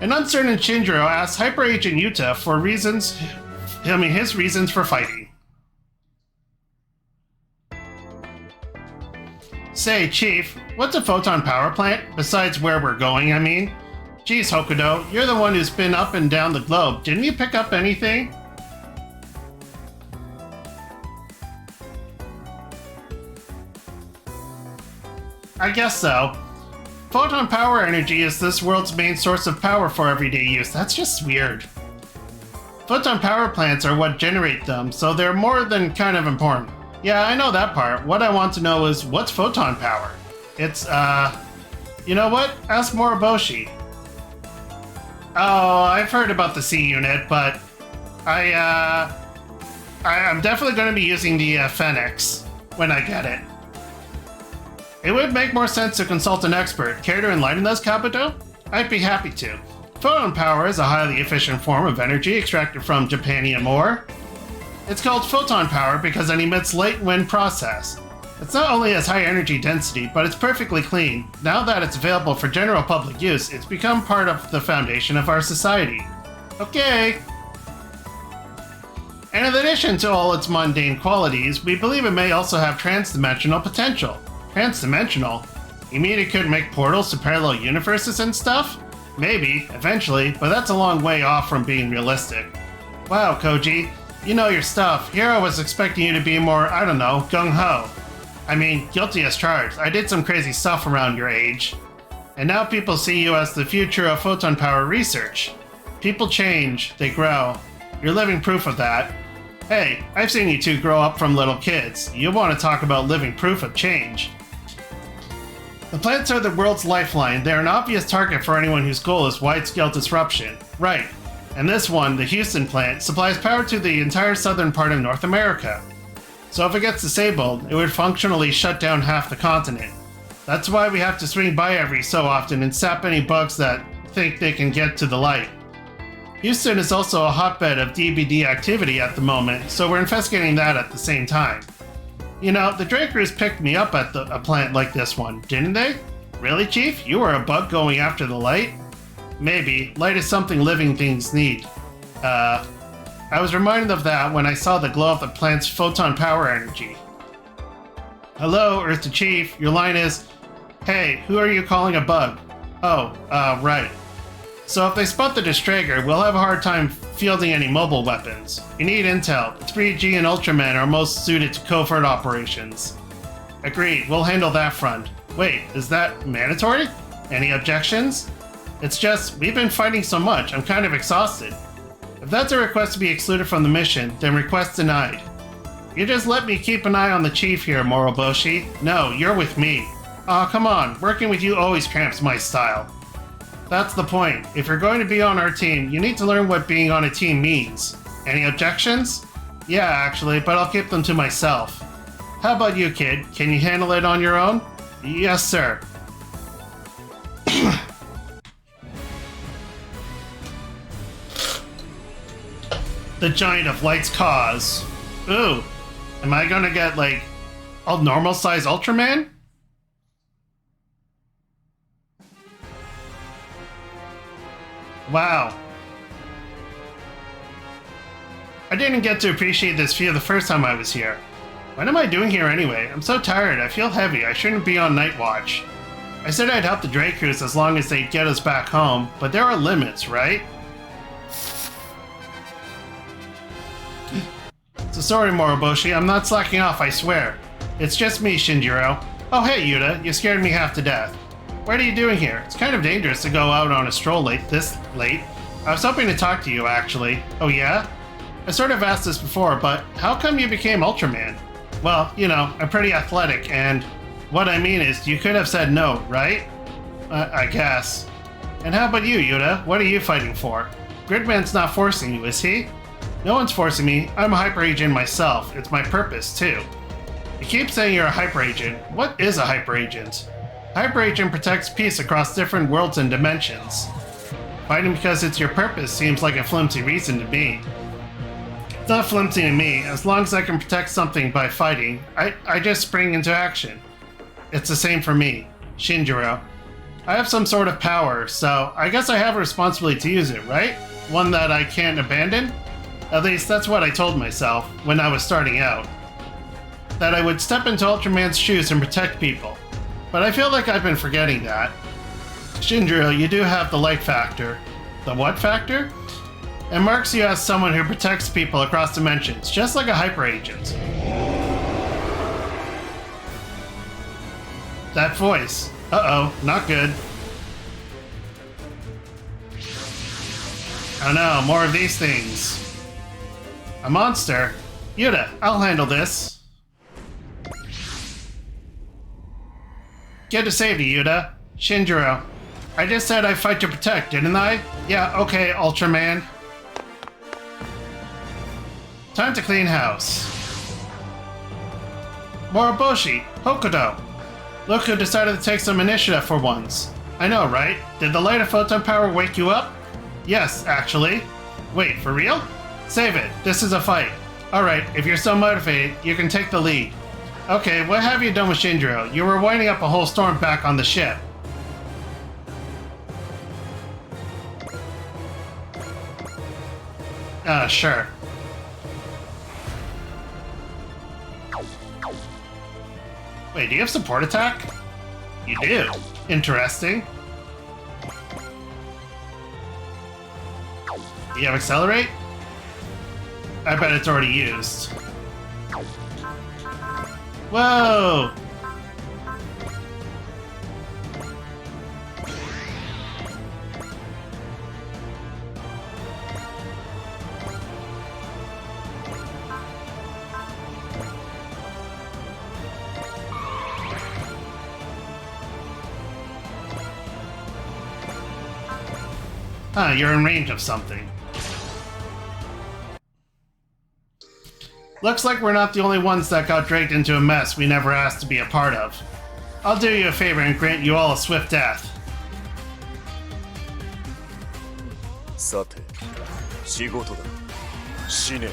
An uncertain Shinjiro asks Hyper Agent Yuta for his reasons for fighting. Say, Chief, what's a photon power plant? Besides where we're going, I mean. Geez, Hokuto, you're the one who's been up and down the globe. Didn't you pick up anything? I guess so. Photon power energy is this world's main source of power for everyday use. That's just weird. Photon power plants are what generate them, so they're more than kind of important. Yeah, I know that part. What I want to know is, what's photon power? It's, you know what? Ask Moroboshi. Oh, I've heard about the C unit, but I'm definitely going to be using the Phoenix when I get it. It would make more sense to consult an expert. Care to enlighten us, Kabuto? I'd be happy to. Photon power is a highly efficient form of energy extracted from Japanium ore. It's called photon power because it emits light when processed. It's not only has high energy density, but it's perfectly clean. Now that it's available for general public use, it's become part of the foundation of our society. Okay. And in addition to all its mundane qualities, we believe it may also have trans-dimensional potential. Trans-dimensional? You mean it could make portals to parallel universes and stuff? Maybe, eventually, but that's a long way off from being realistic. Wow, Koji, you know your stuff. Here I was expecting you to be more, I don't know, gung-ho. I mean, guilty as charged. I did some crazy stuff around your age. And now people see you as the future of photon power research. People change, they grow. You're living proof of that. Hey, I've seen you two grow up from little kids. You want to talk about living proof of change. The plants are the world's lifeline. They're an obvious target for anyone whose goal is wide-scale disruption. Right. And this one, the Houston plant, supplies power to the entire southern part of North America. So if it gets disabled, it would functionally shut down half the continent. That's why we have to swing by every so often and sap any bugs that think they can get to the light. Houston is also a hotbed of DBD activity at the moment, so we're investigating that at the same time. You know, the Dreikreuz picked me up at a plant like this one, didn't they? Really, Chief? You were a bug going after the light? Maybe. Light is something living things need. I was reminded of that when I saw the glow of the plant's photon power energy. Hello, Earth to Chief. Your line is, hey, who are you calling a bug? Oh, right. So if they spot the Distrager, we'll have a hard time fielding any mobile weapons. You need intel. 3G and Ultraman are most suited to covert operations. Agreed, we'll handle that front. Wait, is that mandatory? Any objections? It's just, we've been fighting so much, I'm kind of exhausted. If that's a request to be excluded from the mission, then request denied. You just let me keep an eye on the Chief here, Moroboshi. No, you're with me. Aw, come on, working with you always cramps my style. That's the point. If you're going to be on our team, you need to learn what being on a team means. Any objections? Yeah, actually, but I'll keep them to myself. How about you, kid? Can you handle it on your own? Yes, sir. The Giant of Light's cause. Ooh, am I gonna get, like, a normal-size Ultraman? Wow. I didn't get to appreciate this view the first time I was here. What am I doing here anyway? I'm so tired, I feel heavy, I shouldn't be on night watch. I said I'd help the Dreikreuz as long as they'd get us back home, but there are limits, right? So sorry, Moroboshi, I'm not slacking off, I swear. It's just me, Shinjiro. Oh hey, Yuta, you scared me half to death. What are you doing here? It's kind of dangerous to go out on a stroll this late. I was hoping to talk to you, actually. Oh yeah? I sort of asked this before, but how come you became Ultraman? Well, you know, I'm pretty athletic, and what I mean is, you could have said no, right? I guess. And how about you, Yuta? What are you fighting for? Gridman's not forcing you, is he? No one's forcing me. I'm a hyper agent myself. It's my purpose, too. You keep saying you're a hyper agent. What is a hyper agent? Hyper agent protects peace across different worlds and dimensions. Fighting because it's your purpose seems like a flimsy reason to me. It's not flimsy to me. As long as I can protect something by fighting, I just spring into action. It's the same for me. Shinjiro. I have some sort of power, so I guess I have a responsibility to use it, right? One that I can't abandon? At least that's what I told myself when I was starting out. That I would step into Ultraman's shoes and protect people. But I feel like I've been forgetting that. Shinjiro, you do have the light factor. The what factor? It marks you as someone who protects people across dimensions, just like a hyper agent. That voice. Uh-oh, not good. Oh no, more of these things. A monster? Yuta, I'll handle this. Get to safety, Yuta. Shinjiro. I just said I'd fight to protect, didn't I? Yeah, okay, Ultraman. Time to clean house. Moroboshi, Hokuto. Look who decided to take some initiative for once. I know, right? Did the light of photon power wake you up? Yes, actually. Wait, for real? Save it. This is a fight. Alright, if you're so motivated, you can take the lead. Okay, what have you done with Shinjiro? You were winding up a whole storm back on the ship. Sure. Wait, do you have support attack? You do. Interesting. Do you have accelerate? I bet it's already used. Whoa! Huh, you're in range of something. Looks like we're not the only ones that got dragged into a mess we never asked to be a part of. I'll do you a favor and grant you all a swift death. Sate, shigoto da. Shine.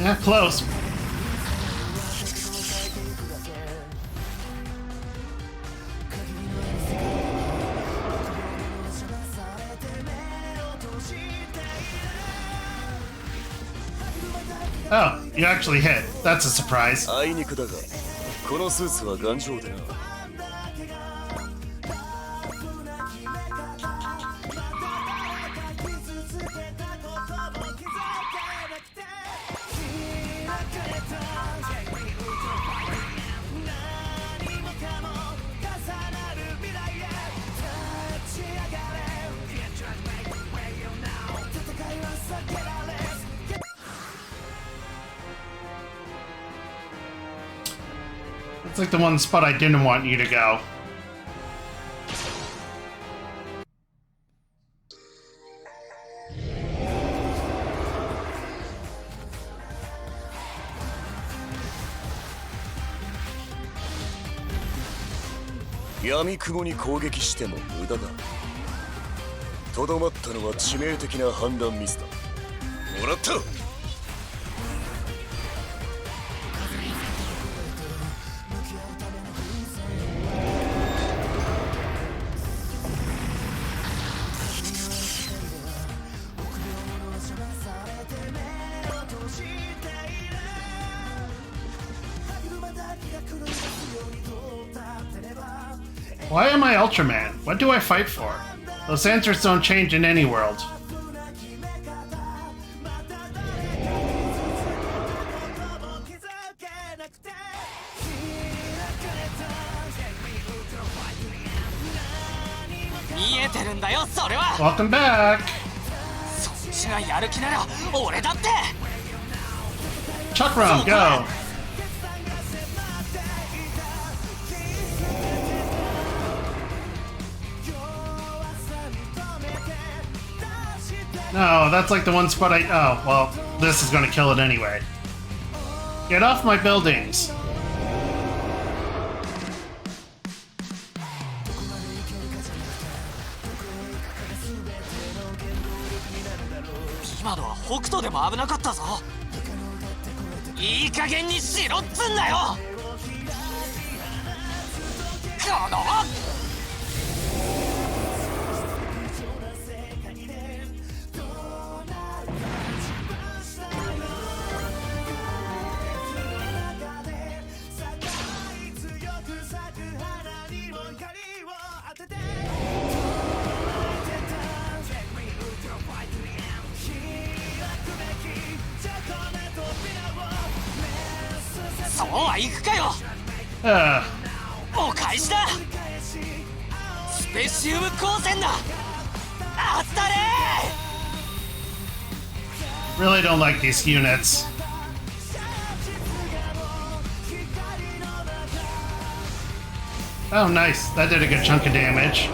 Yeah, close. Oh, you actually hit. That's a surprise. あいにくだが、このスーツは頑丈でな。It's like the one spot I didn't want you to go.闇雲に攻撃しても無駄だ。とどまったのは致命的な判断ミスだ。もらった。Why am I Ultraman? What do I fight for? Those answers don't change in any world. Welcome back! Chakram, go! No, that's like the one spot I... Oh, well, this is gonna kill it anyway. Get off my buildings! いい加減にしろっつんだよ。このそうはいくかよ。お返しだ。スペシウム光線だ。あったれ。 Really don't like these units. Oh, nice. That did a good chunk of damage.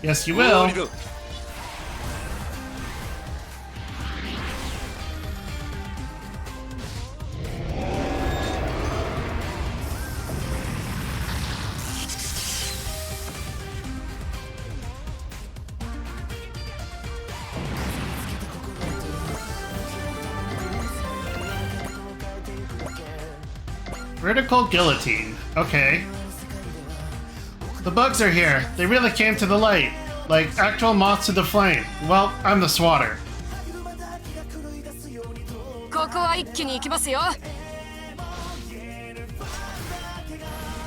Yes, you will. Vertical guillotine. Okay. The bugs are here. They really came to the light. Like actual moths to the flame. Well, I'm the swatter. ここは一気に行きますよ。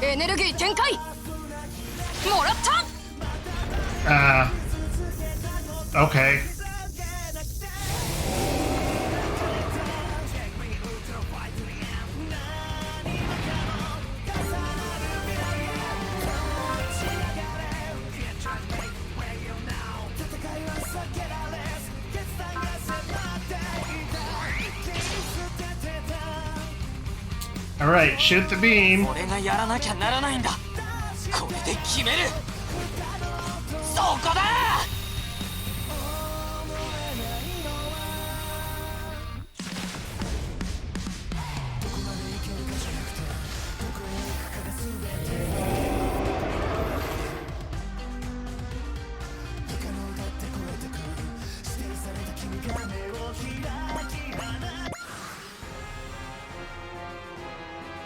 エネルギー展開。もらった。Okay. Alright, shoot the beam. 俺がやらなきゃならないんだ。これで決める。そこだ。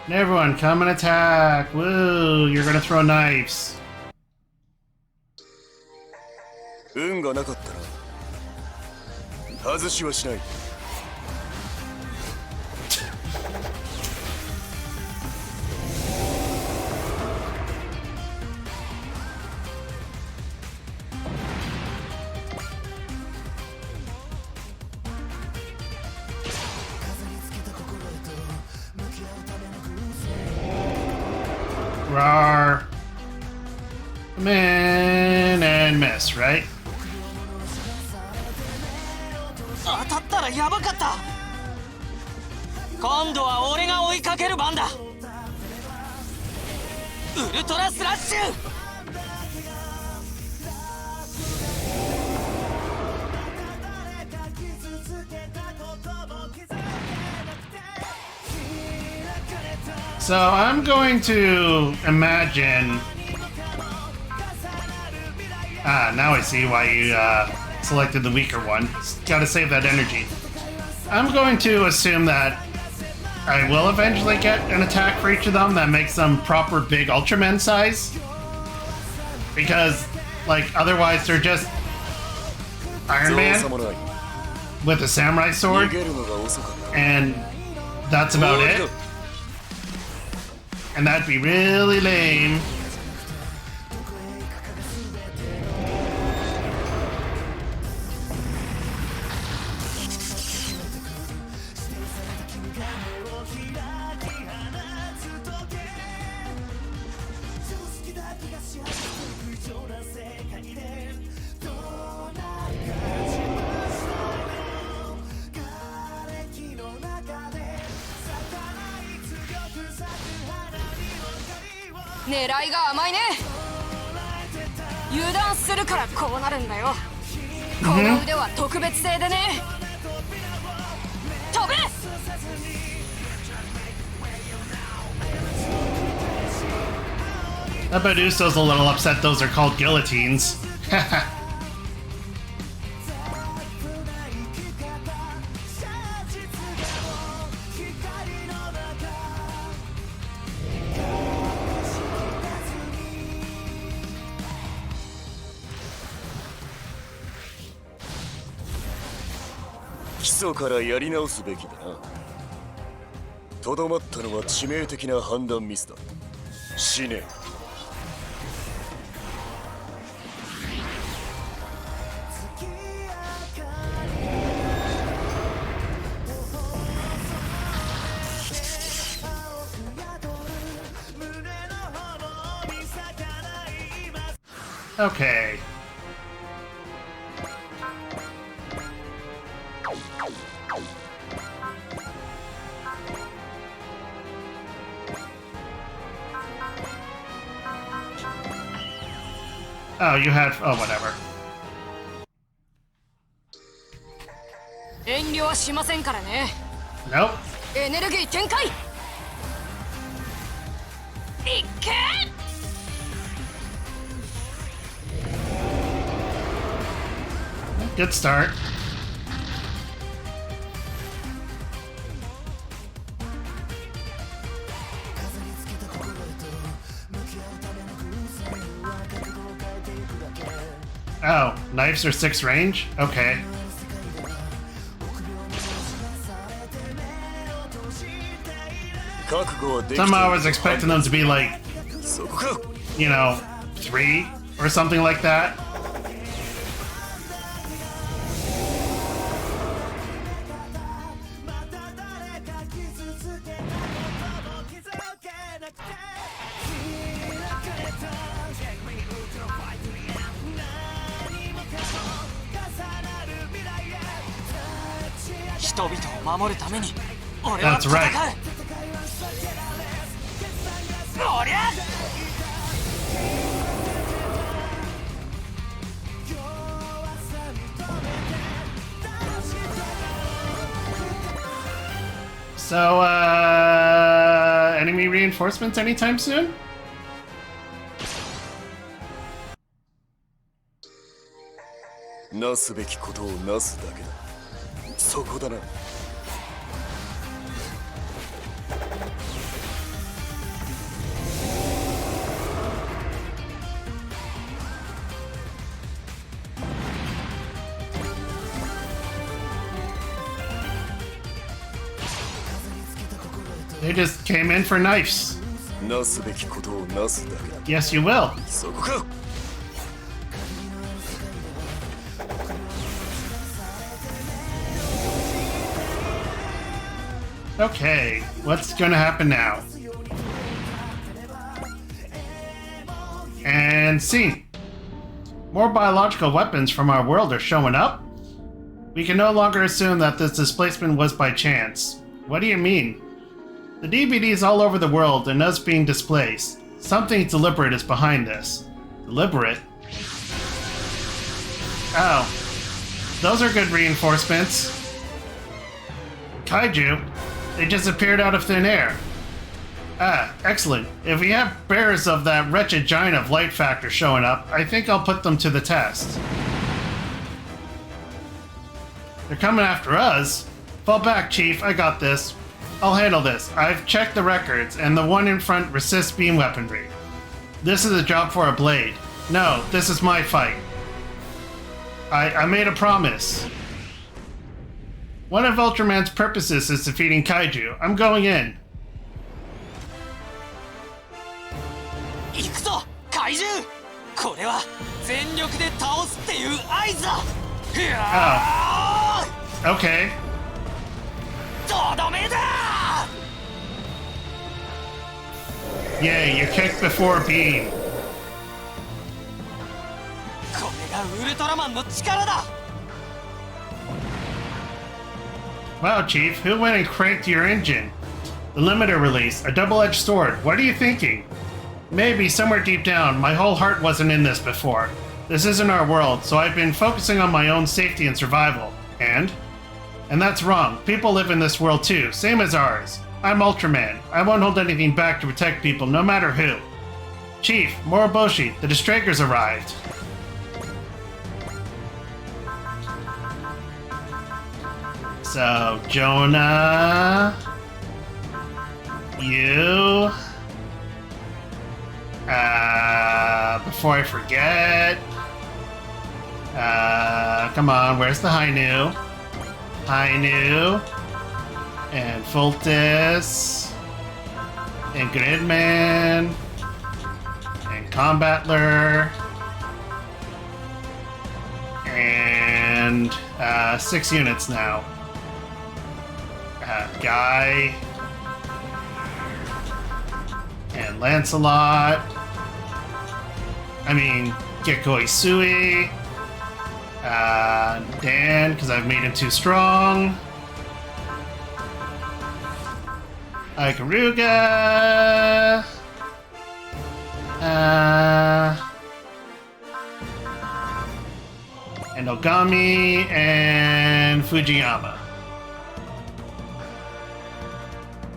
Everyone, come and attack! Woo! You're gonna throw knives. 運がなかったら外しはしない。Rawr. Come in and miss, right? 当たったらやばかった。今度は俺が追いかける番だ。ウルトラスラッシュ。So I'm going to imagine. Now I see why you selected the weaker one. Gotta save that energy. I'm going to assume that I will eventually get an attack for each of them that makes them proper big Ultraman size. Because, like, otherwise they're just Iron Man with a samurai sword. And that's about it. And that'd be really lame. 狙いが甘いね。油断するからこうなるんだよ。この腕は特別製でね。飛べ。I bet Uso's a little upset those are called guillotines. "基礎からやり直すべきだな。とどまったのは致命的な判断ミスだ。死ね。Okay. Oh, you had... Oh, whatever. 遠慮はしませんからね。 Nope. エネルギー展開。いっけ。 Good start. Oh, knives are 6 range? Okay. Somehow I was expecting them to be like, you know, 3 or something like that. That's right. So, enemy reinforcements anytime soon? なすべきことをなすだけだ。そこだな。They just came in for knives. なすべきことをなすだけだ。 Yes, you will. そこか。 Okay, what's gonna happen now? And scene. More biological weapons from our world are showing up? We can no longer assume that this displacement was by chance. What do you mean? The DVDs all over the world and us being displaced. Something deliberate is behind this. Deliberate? Oh. Those are good reinforcements. Kaiju? They just appeared out of thin air. Ah, excellent. If we have bearers of that wretched giant of light factor showing up, I think I'll put them to the test. They're coming after us? Fall back, Chief. I got this. I'll handle this. I've checked the records, and the one in front resists beam weaponry. This is a job for a blade. No, this is my fight. I made a promise. One of Ultraman's purposes is defeating Kaiju. I'm going in. 行くぞ怪獣。これは全力で倒すっていう合図だ。Oh. Okay. とどめだ。 Yay, you kicked before beam. これがウルトラマンの力だ。 Wow, Chief, who went and cranked your engine? The limiter release, a double-edged sword. What are you thinking? Maybe somewhere deep down, my whole heart wasn't in this before. This isn't our world, so I've been focusing on my own safety and survival. And that's wrong. People live in this world too, same as ours. I'm Ultraman. I won't hold anything back to protect people, no matter who. Chief, Moroboshi, the Dreikreuz arrived. So, Jonah... You... before I forget... come on, where's the Hainu? Hainu... And Fultus... And Gridman... And Combatler... And... 6 units now. Guy... And Lancelot... I mean, Gekoi Sui... Dan, because I've made him too strong... Ikaruga... And Ogami and Fujiyama.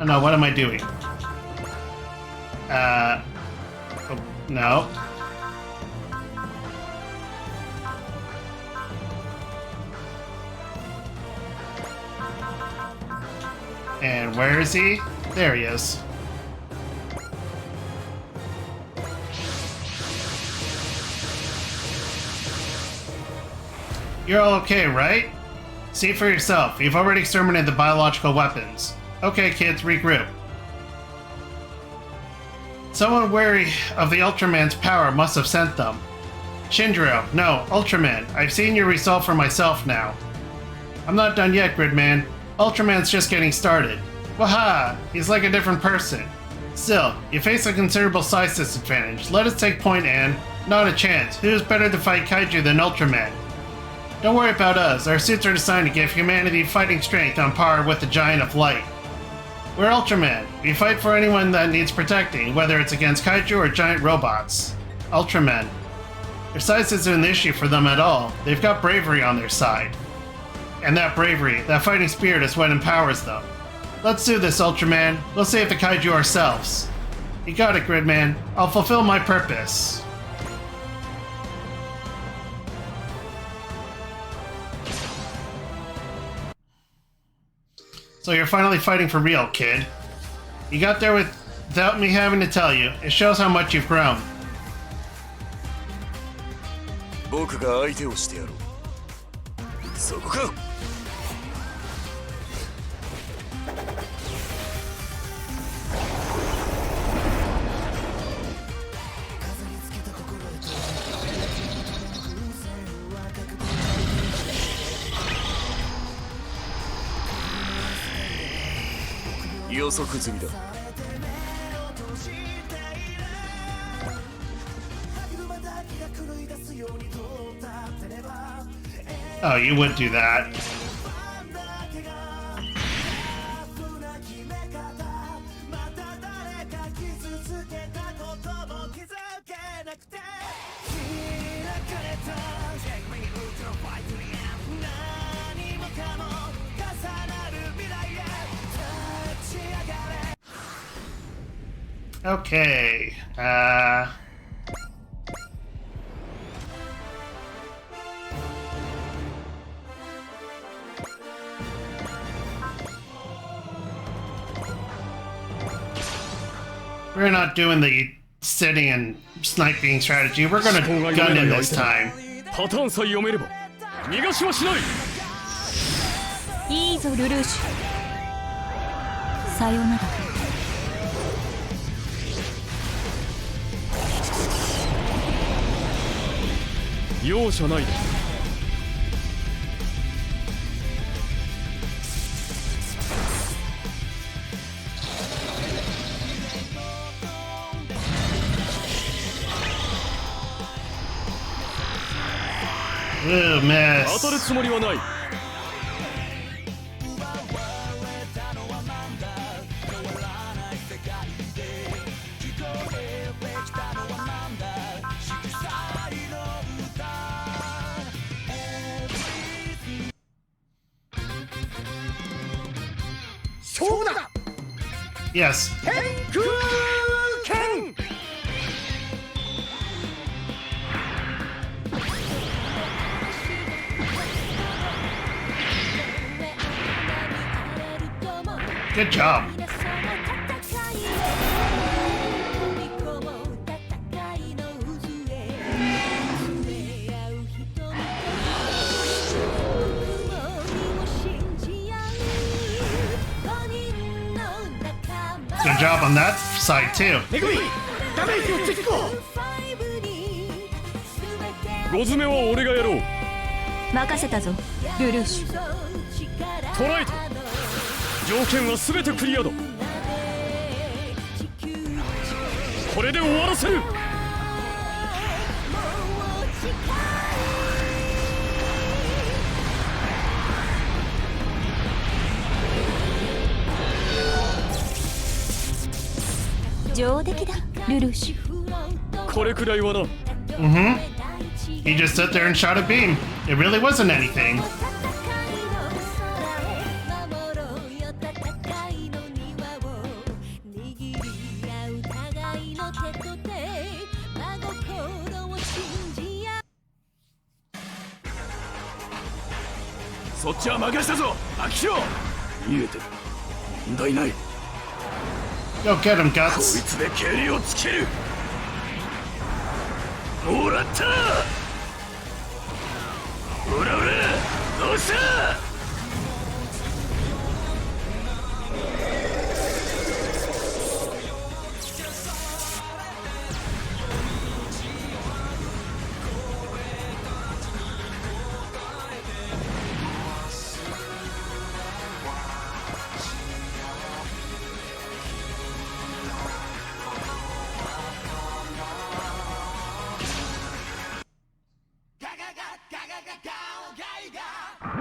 Oh no, what am I doing? Oh, no. And where is he? There he is. You're all okay, right? See for yourself. You've already exterminated the biological weapons. Okay, kids, regroup. Someone wary of the Ultraman's power must have sent them. Shinjiro, no, Ultraman. I've seen your result for myself now. I'm not done yet, Gridman. Ultraman's just getting started. Waha! He's like a different person. Still, you face a considerable size disadvantage. Let us take point, Anne. Not a chance. Who's better to fight Kaiju than Ultraman? Don't worry about us. Our suits are designed to give humanity fighting strength on par with the Giant of Light. We're Ultraman. We fight for anyone that needs protecting, whether it's against Kaiju or giant robots. Ultraman. Their size isn't an issue for them at all. They've got bravery on their side. And that bravery, that fighting spirit is what empowers them. Let's do this, Ultraman. We'll save the Kaiju ourselves. You got it, Gridman. I'll fulfill my purpose. So you're finally fighting for real, kid. You got there without me having to tell you. It shows how much you've grown. 僕が相手をしてやろう。そこか。予測済みだ。Oh, you would do that. Okay, we're not doing the sitting and sniping strategy. We're gonna gun in this time. パターンさえ読めれば逃がしはしない。いいぞルルーシュ。さようなら。容赦ないで。Ooh, miss. 当たるつもりはない。負負だ Yes. 天空剣 Good job. Good job on that side too. めぐみダメージをチェックを5詰めは俺がやろう。任せたぞルルーシュ。トライト、条件は全てクリアだ。これで終わらせる。上出来だルルーシュ。これくらいはな。He just stood there and shot a beam. It really wasn't anything. Go get him, Guts. つで蹴りをつける。もらった。ほらほら、どうした。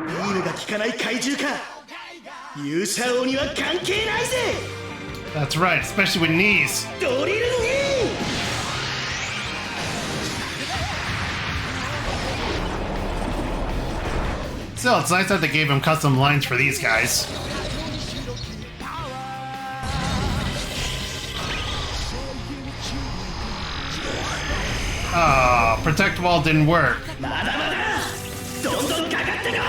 ビームが効かない怪獣か勇者王には関係ないぜ That's right, especially with knees. ドリルに Still, it's nice that they gave him custom lines for these guys. Ah, protect wall didn't work. まだまだどんどんかかってこい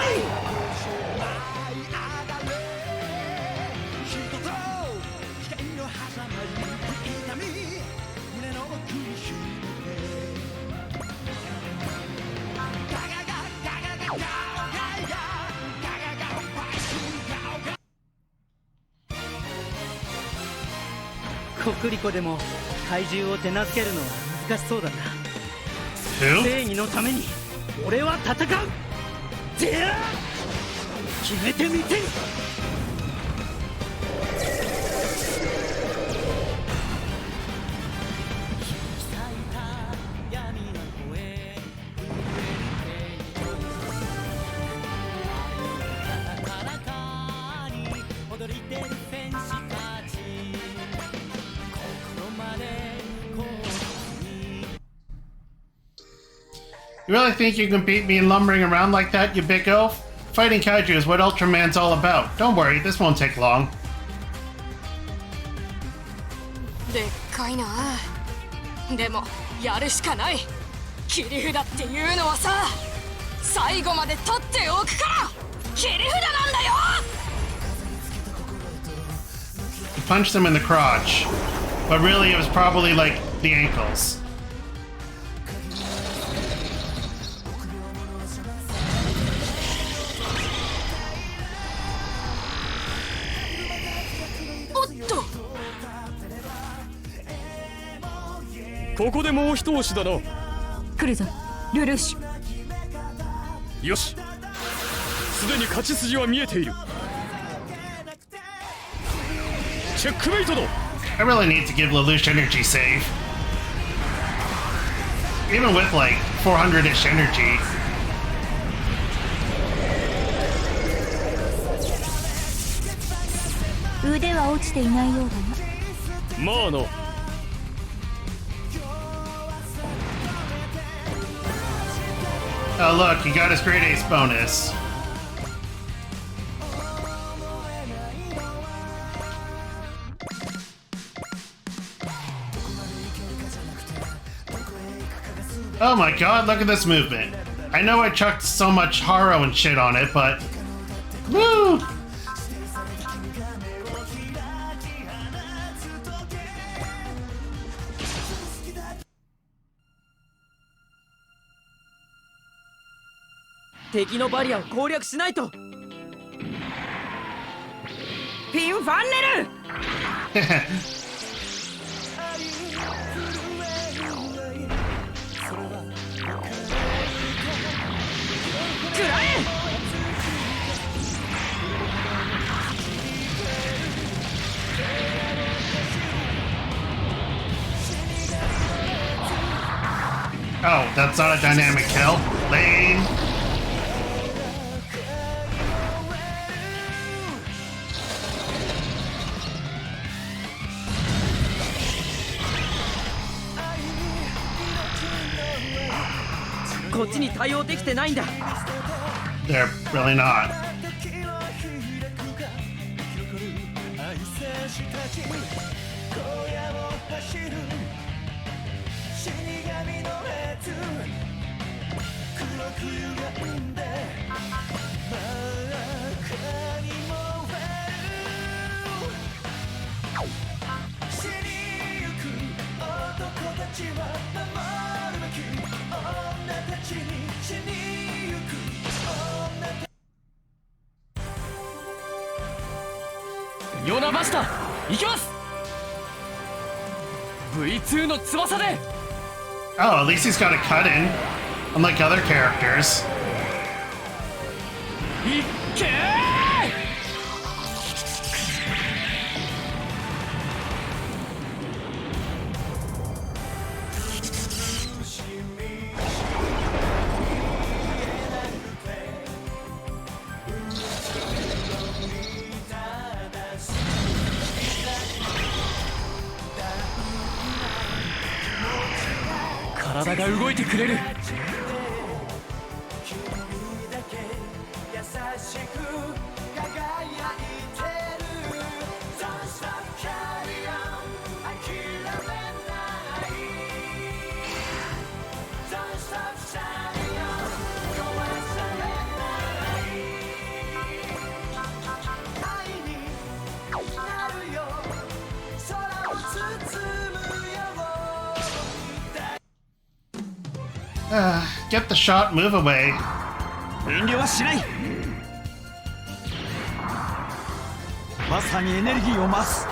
コクリコでも怪獣を手なずけるのは難しそうだな。 Who? 正義のために俺は戦う。てや決めてみて。You really think you can beat me lumbering around like that, you big oaf? Fighting kaiju is what Ultraman's all about. Don't worry, this won't take long. でっかいな。でもやるしかない。切り札っていうのはさ、最後まで取っておくから切り札なんだよ。 He punched him in the crotch, but really it was probably like the ankles. Oh, ここでもう一押しだな。来るぞルルーシュ。よし、すでに勝ち筋は見えている。チェックメイトだ。 I really need to give Lelouch energy save. Even with like 400-ish energy. 腕は落ちていないようだな。まあな。 Oh look, he got his great ace bonus. Oh my god, look at this movement. I know I chucked so much Haro and shit on it, but... Woo!敵のバリアを攻略しないと。ピンファンネル。くらえ。Oh, that's not a dynamic kill. Lame. They're really not. Oh, at least he's got a cut in, unlike other characters. Get the shot, move away. 遠慮はしない。まさにエネルギーを増す。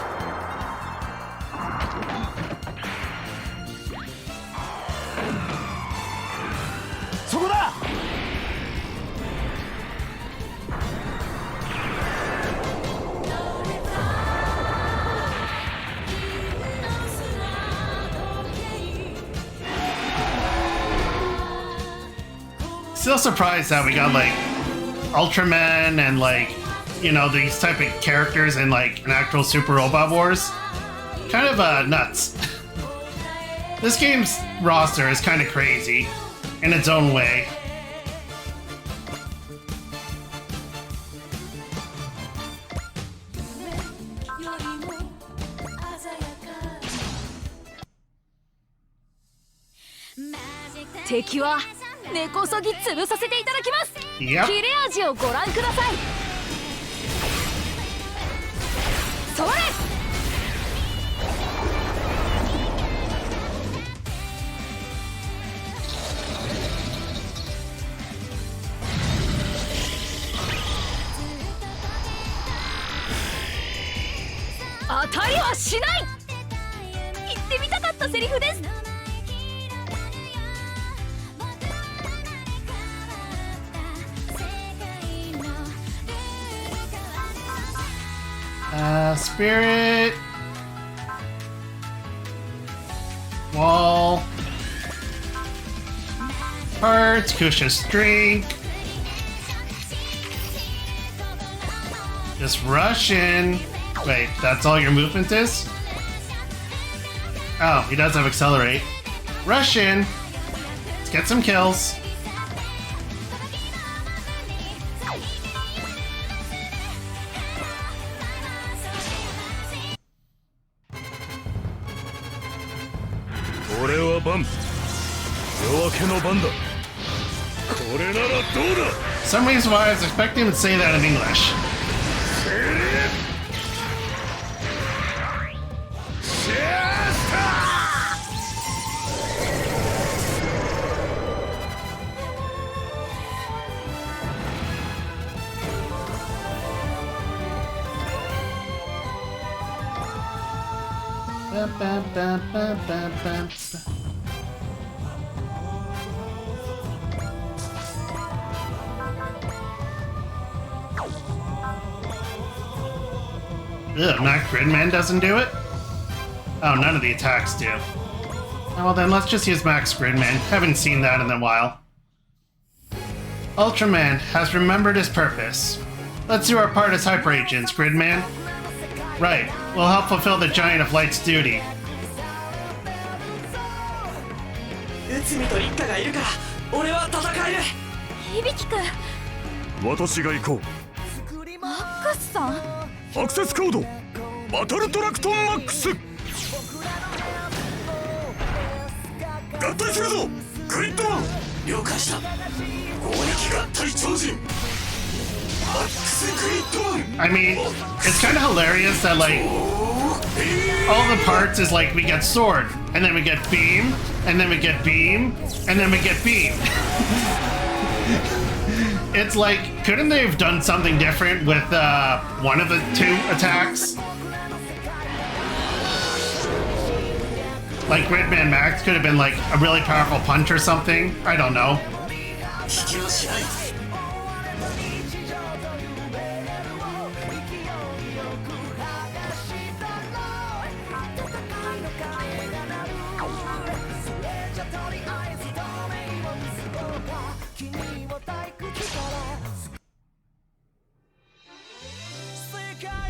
そこだ。Still surprised that we got like Ultraman and like, you know, these type of characters in like an actual Super Robot Wars. Kind of nuts. This game's roster is kind of crazy in its own way. Yep. 根こそぎ潰させていただきます。切れ味をご覧ください。それ。当たりはしない。言ってみたかったセリフです。Spirit. Wall. Parts, Kusha's drink. Just rush in. Wait, that's all your movement is? Oh, he does have accelerate. Rush in. Let's get some kills. 夜明けの番だ。これならどうだ。 Some reason why I was expecting him to say that in English. Ugh, not Gridman doesn't do it? Oh, none of the attacks do. Oh, well then, let's just use Max Gridman. Haven't seen that in a while. Ultraman has remembered his purpose. Let's do our part as Hyper Agents, Gridman. Right, we'll help fulfill the Giant of Light's duty. 内海と一家がいるから俺は戦える。響くん、私が行こマックスさん。う。アクセスコードバトルトラクトンマックス。合体するぞグリッドマン。了解した。攻撃合体超人マックスグリッドマン。 I mean, it's kind of hilarious that, like, all the parts is like we get sword, and then we get beam, and then we get beam, and then we get beam. It's like, couldn't they have done something different with one of the two attacks? Like Gridman Max could have been like a really powerful punch or something. I don't know. 引きはしない。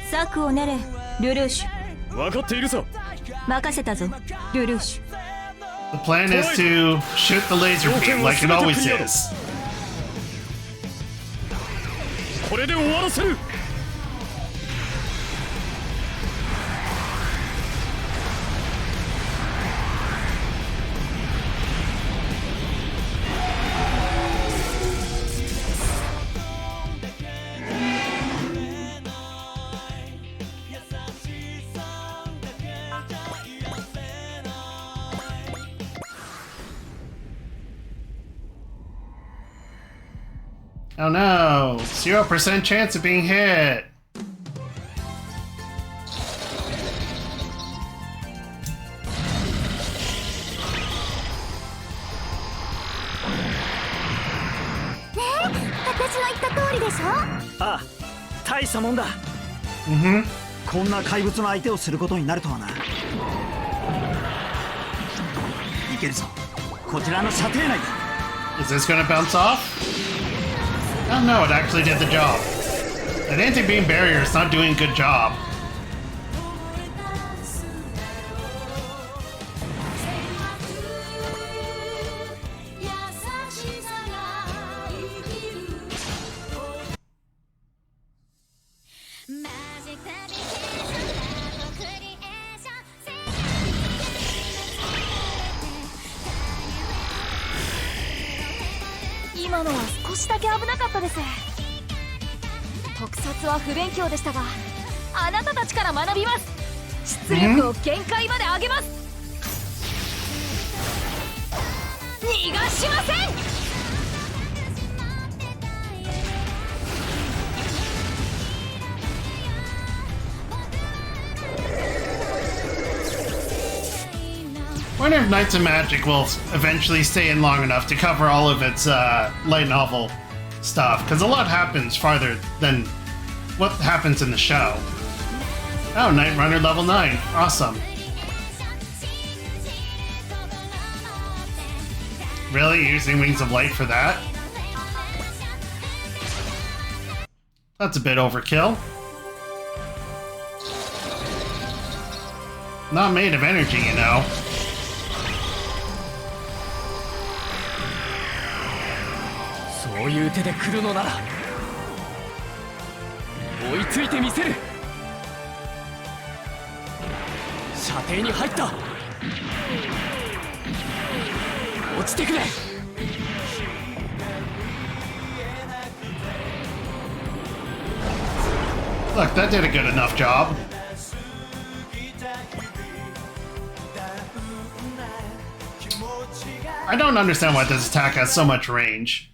策を練れ、ルルーシュ。分かっているさ。任せたぞ、ルルーシュ。 The plan is to shoot the laser beam like it always is. これで終わらせる。 Oh no, 0% chance of being hit. Ah, ああ、大したもんだ。こんな怪物の相手をすることになるとはな。いけるぞ。こちらの射程内だ。 Is this gonna bounce off? Oh no, it actually did the job. That anti-beam barrier is not doing a good job. Wonder if Knights of Magic will eventually stay in long enough to cover all of its light novel stuff, because a lot happens farther than what happens in the show. Oh, Knight Runner level 9. Awesome. Really? Using Wings of Light for that? That's a bit overkill. Not made of energy, you know. So いう手で来るのなら追いついてみせる。射程に入った。落ちてくれ。 Look, that did a good enough job. I don't understand why this attack has so much range.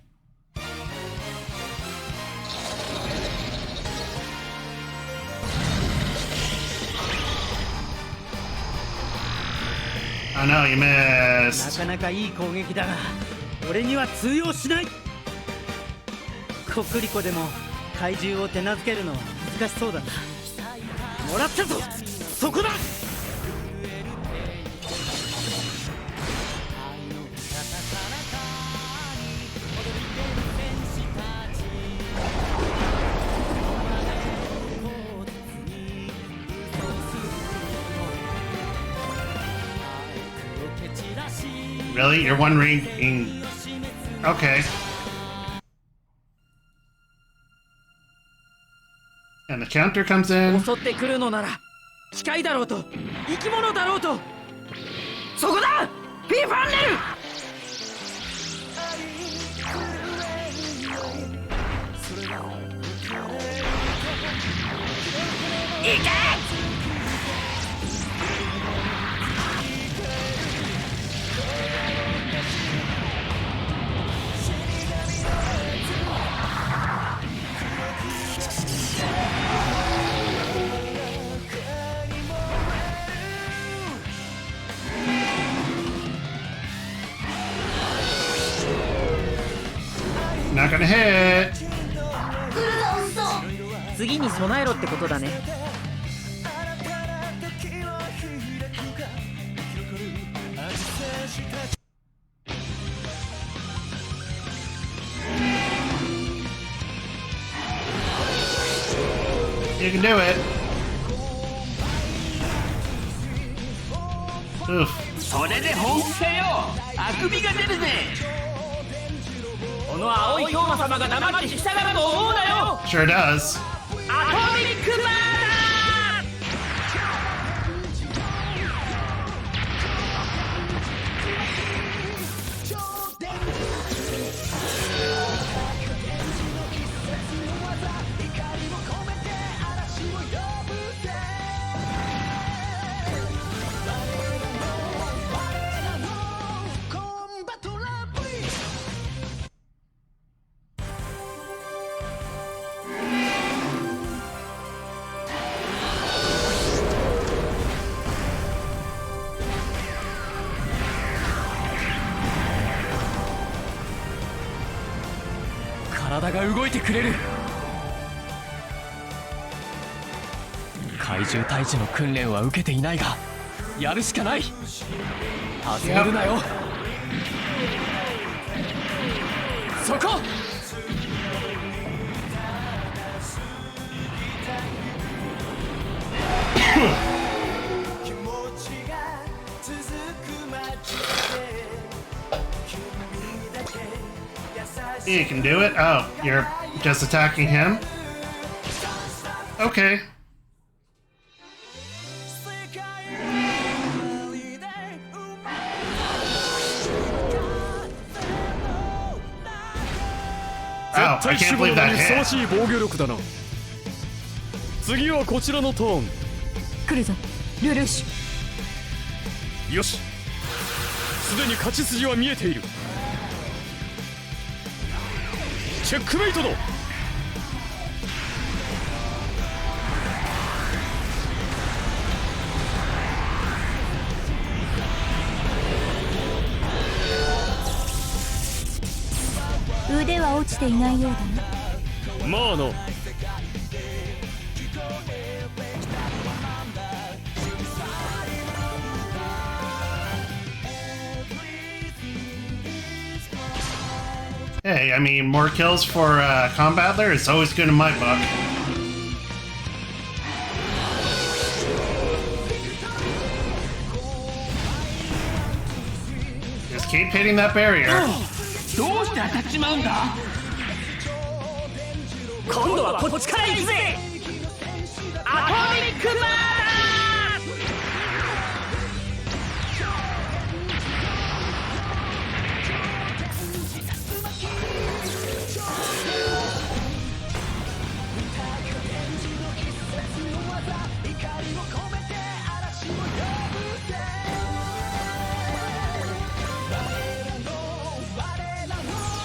I know, you な missed. かなかいい攻撃だが俺には通用しない。コクリコでも怪獣を手なずけるのは難しそうだな。もらったぞ。そこだ。Really? You're one ring. Okay. And the counter comes in. 襲ってくるのなら機械だろうと生き物だろうと。そこだ。フィンファンネル。行け。 Not gonna hit. 次に備えろってことだね。 You can do it. Oof. それで本気かよ。あくびが出るぜ。この青い氷馬様が黙って引き下がると思うなよ。 Sure does. アトミックバーナ体が動いてくれる。怪獣退治の訓練は受けていないがやるしかない。外れるなよ。そこ。You can do it? Oh, you're just attacking him? Okay. Oh, I can't believe that ふさわ hit. しい防御力だな。次はこちらのターン。来るぞルルーシュ。よし、すでに勝ち筋は見えている。チェックメイトだ。腕は落ちていないようだな。まあな。Hey, I mean, more kills for Combattler is always good in my book. Just keep hitting that barrier. どうして当たっちまうんだ。今度はこっちから行くぜ。アトミックバーナー。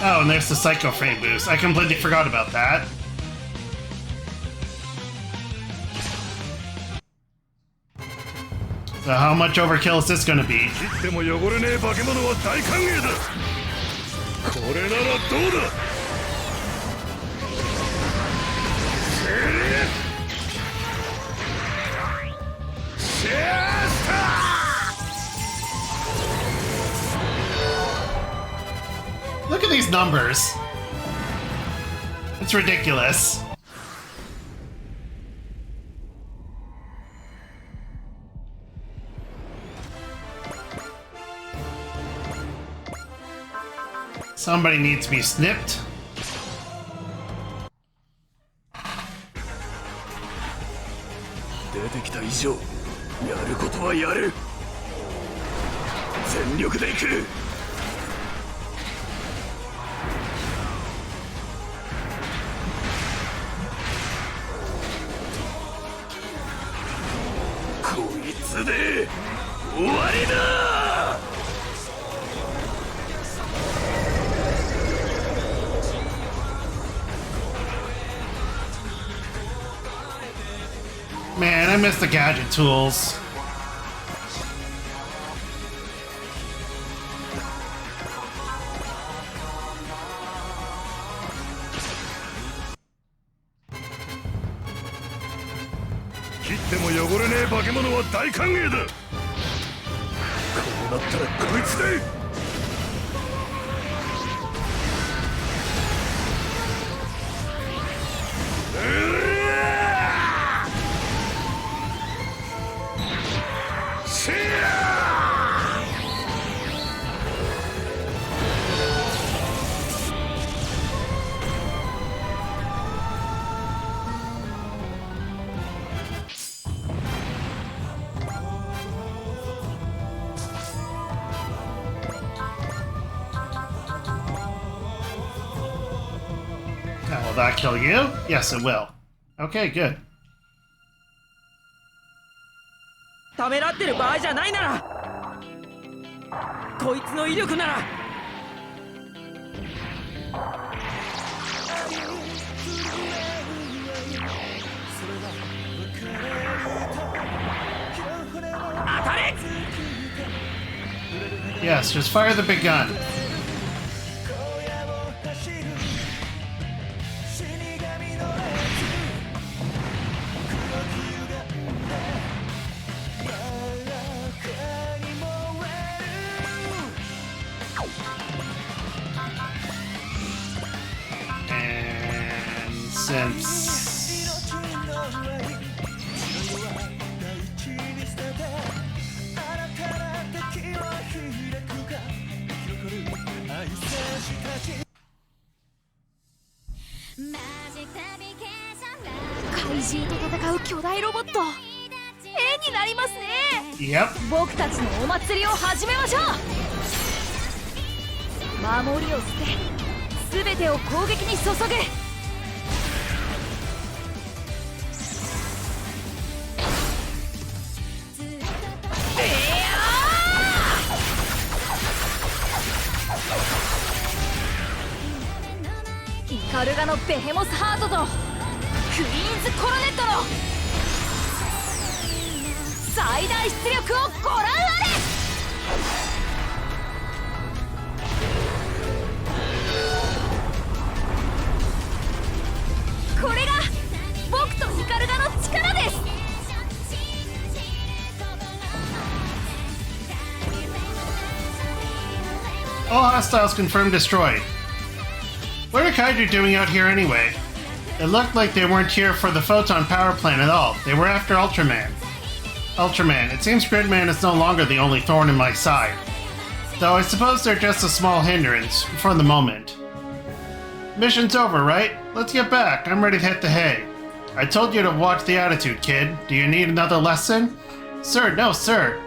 Oh, and there's the Psycho Frame boost. I completely forgot about that. So how much overkill is this gonna be? 切っても汚れねえ化け物は大歓迎だ。これならどうだ。シェスター Look at these numbers. It's ridiculous. Somebody needs to be snipped. 出てきた以上、やることはやる。全力で行く。こいつで終わりだ。Man, I miss the gadget tools. Now, will that kill you? Yes, it will. Okay, good. ためらってる場合じゃないなら、こいつの威力なら。当たれ！ Yes, just fire the big gun. And since怪獣と戦う巨大ロボット、絵になりますね。 Yep. 僕たちのお祭りを始めましょう。守りを捨て、全てを攻撃に注ぐ。イカルガのベヘモスハートとクイーンズコロネットの最大出力をご覧あれ。これが僕とイカルガの力です。 All hostiles confirmed destroyed. What are Kaiju doing out here anyway? It looked like they weren't here for the photon power plant at all. They were after Ultraman. Ultraman, it seems Gridman is no longer the only thorn in my side. Though I suppose they're just a small hindrance, for the moment. Mission's over, right? Let's get back. I'm ready to hit the hay. I told you to watch the attitude, kid. Do you need another lesson? Sir, no, sir.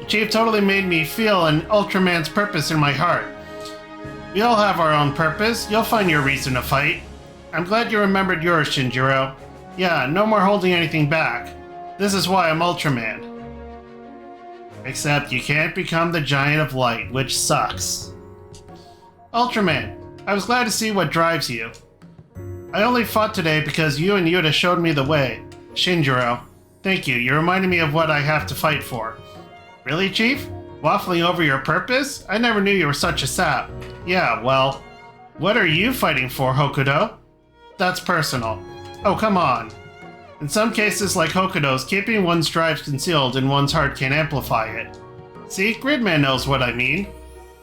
The Chief totally made me feel an Ultraman's purpose in my heart. We all have our own purpose. You'll find your reason to fight. I'm glad you remembered yours, Shinjiro. Yeah, no more holding anything back. This is why I'm Ultraman. Except you can't become the Giant of Light, which sucks. Ultraman, I was glad to see what drives you. I only fought today because you and Yuta showed me the way. Shinjiro, thank you. You reminded me of what I have to fight for. Really, Chief? Waffling over your purpose? I never knew you were such a sap. Yeah, well, what are you fighting for, Hokuto? That's personal. Oh, come on. In some cases, like Hokuto's, keeping one's drives concealed in one's heart can amplify it. See, Gridman knows what I mean.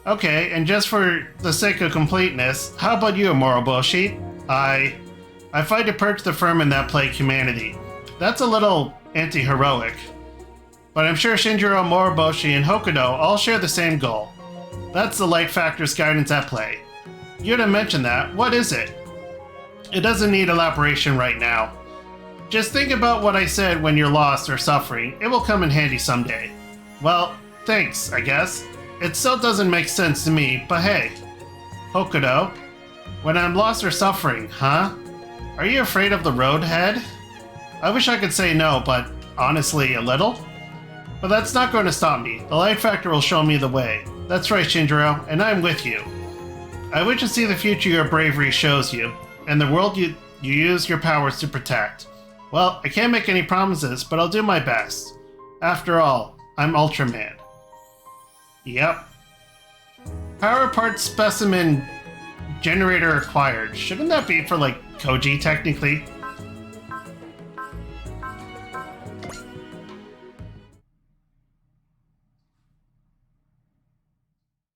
Okay, and just for the sake of completeness, how about you, Moroboshi? I fight to purge the vermin that plague humanity. That's a little anti-heroic. But I'm sure Shinjiro, Moroboshi, and Hokuto all share the same goal. That's the Light Factor's guidance at play. Yuta mentioned that. What is it? It doesn't need elaboration right now. Just think about what I said when you're lost or suffering. It will come in handy someday. Well, thanks, I guess. It still doesn't make sense to me, but hey. Hokuto, when I'm lost or suffering, huh? Are you afraid of the road ahead? I wish I could say no, but honestly, a little? But that's not going to stop me. The Light Factor will show me the way. That's right, Shinjiro, and I'm with you. I wish to see the future your bravery shows you, and the world you use your powers to protect. Well, I can't make any promises, but I'll do my best. After all, I'm Ultraman. Yep. Power part specimen generator acquired. Shouldn't that be for, like, Koji, technically?